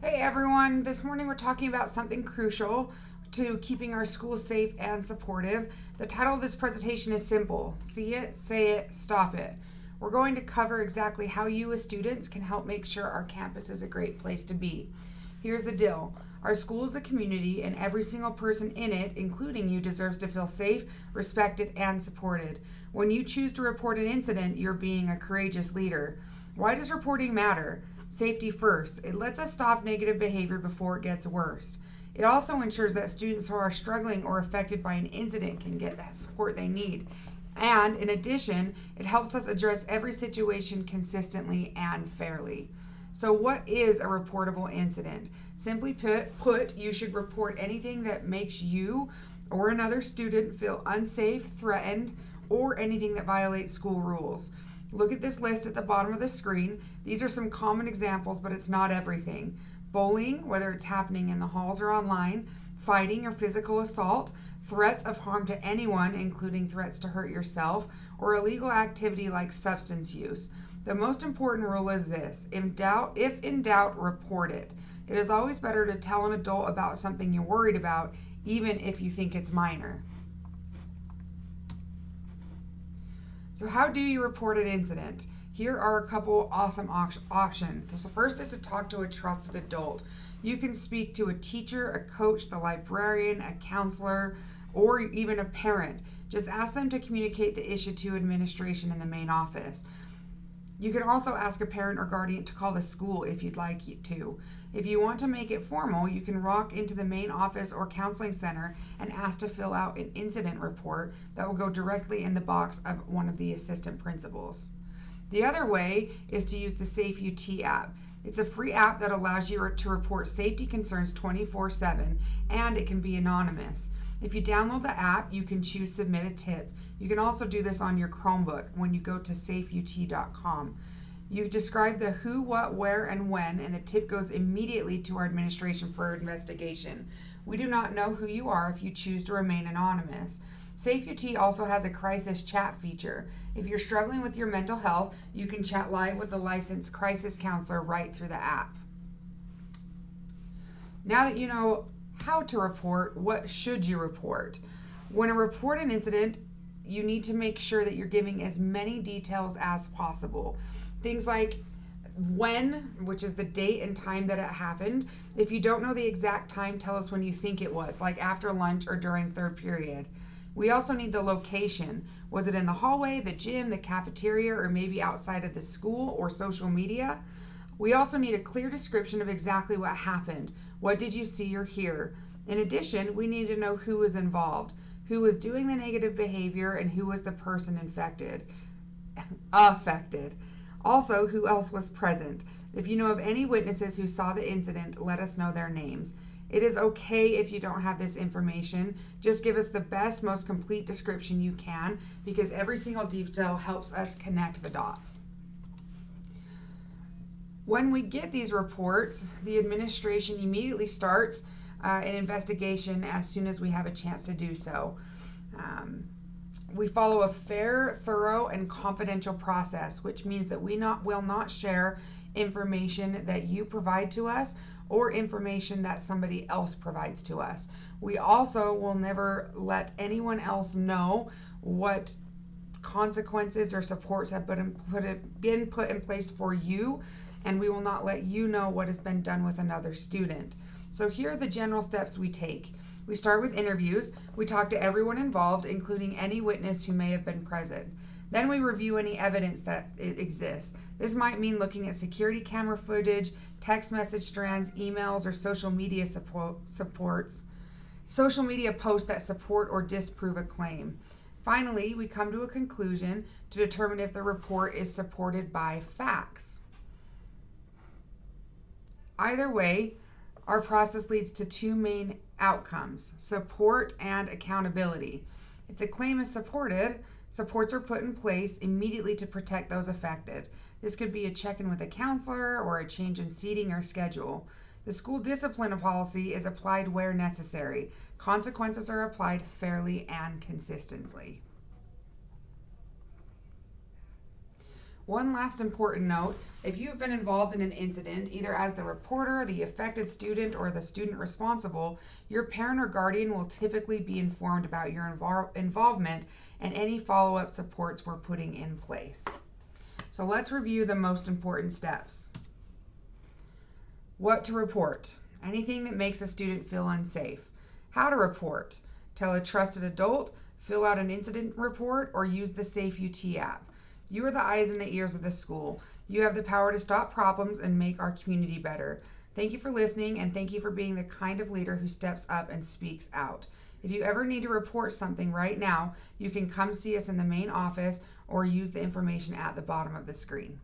Hey everyone, this morning we're talking about something crucial to keeping our schools safe and supportive. The title of this presentation is simple: See it, say it, stop it. We're going to cover exactly how you as students can help make sure our campus is a great place to be. Here's the deal. Our school is a community, and every single person in it, including you, deserves to feel safe, respected, and supported. When you choose to report an incident, you're being a courageous leader. Why does reporting matter? Safety first. It lets us stop negative behavior before it gets worse. It also ensures that students who are struggling or affected by an incident can get that support they need. And in addition, it helps us address every situation consistently and fairly. So, what is a reportable incident? Simply put, you should report anything that makes you or another student feel unsafe, threatened, or anything that violates school rules. Look at this list at the bottom of the screen. These are some common examples, but it's not everything. Bullying, whether it's happening in the halls or online, fighting or physical assault, threats of harm to anyone, including threats to hurt yourself, or illegal activity like substance use. The most important rule is this: if in doubt, report it. It is always better to tell an adult about something you're worried about, even if you think it's minor. So how do you report an incident? Here are a couple awesome options. The first is to talk to a trusted adult. You can speak to a teacher, a coach, the librarian, a counselor, or even a parent. Just ask them to communicate the issue to administration in the main office. You can also ask a parent or guardian to call the school if you'd like to. If you want to make it formal, you can walk into the main office or counseling center and ask to fill out an incident report that will go directly in the box of one of the assistant principals. The other way is to use the SafeUT app. It's a free app that allows you to report safety concerns 24/7, and it can be anonymous. If you download the app, you can choose Submit a Tip. You can also do this on your Chromebook when you go to safeut.com. You describe the who, what, where, and when, and the tip goes immediately to our administration for investigation. We do not know who you are if you choose to remain anonymous. SafeUT also has a crisis chat feature. If you're struggling with your mental health, you can chat live with a licensed crisis counselor right through the app. Now that you know how to report, what should you report? When you report an incident, you need to make sure that you're giving as many details as possible. Things like when, which is the date and time that it happened. If you don't know the exact time, tell us when you think it was, like after lunch or during third period. We also need the location. Was it in the hallway, the gym, the cafeteria, or maybe outside of the school or social media? We also need a clear description of exactly what happened. What did you see or hear? In addition, we need to know who was involved, who was doing the negative behavior, and who was the person affected. Also, who else was present? If you know of any witnesses who saw the incident, let us know their names. It is okay if you don't have this information. Just give us the best, most complete description you can, because every single detail helps us connect the dots. When we get these reports, the administration immediately starts an investigation as soon as we have a chance to do so. We follow a fair, thorough, and confidential process, which means that we will not share information that you provide to us or information that somebody else provides to us. We also will never let anyone else know what consequences or supports have been put in place for you, and we will not let you know what has been done with another student. So here are the general steps we take. We start with interviews. We talk to everyone involved, including any witness who may have been present. Then we review any evidence that exists. This might mean looking at security camera footage, text message strands, emails, or social media social media posts that support or disprove a claim. Finally, we come to a conclusion to determine if the report is supported by facts. Either way, our process leads to two main outcomes: support and accountability. If the claim is supported, supports are put in place immediately to protect those affected. This could be a check-in with a counselor or a change in seating or schedule. The school discipline policy is applied where necessary. Consequences are applied fairly and consistently. One last important note, if you have been involved in an incident, either as the reporter, the affected student, or the student responsible, your parent or guardian will typically be informed about your involvement and any follow-up supports we're putting in place. So let's review the most important steps. What to report. Anything that makes a student feel unsafe. How to report. Tell a trusted adult, fill out an incident report, or use the SafeUT app. You are the eyes and the ears of the school. You have the power to stop problems and make our community better. Thank you for listening, and thank you for being the kind of leader who steps up and speaks out. If you ever need to report something right now, you can come see us in the main office or use the information at the bottom of the screen.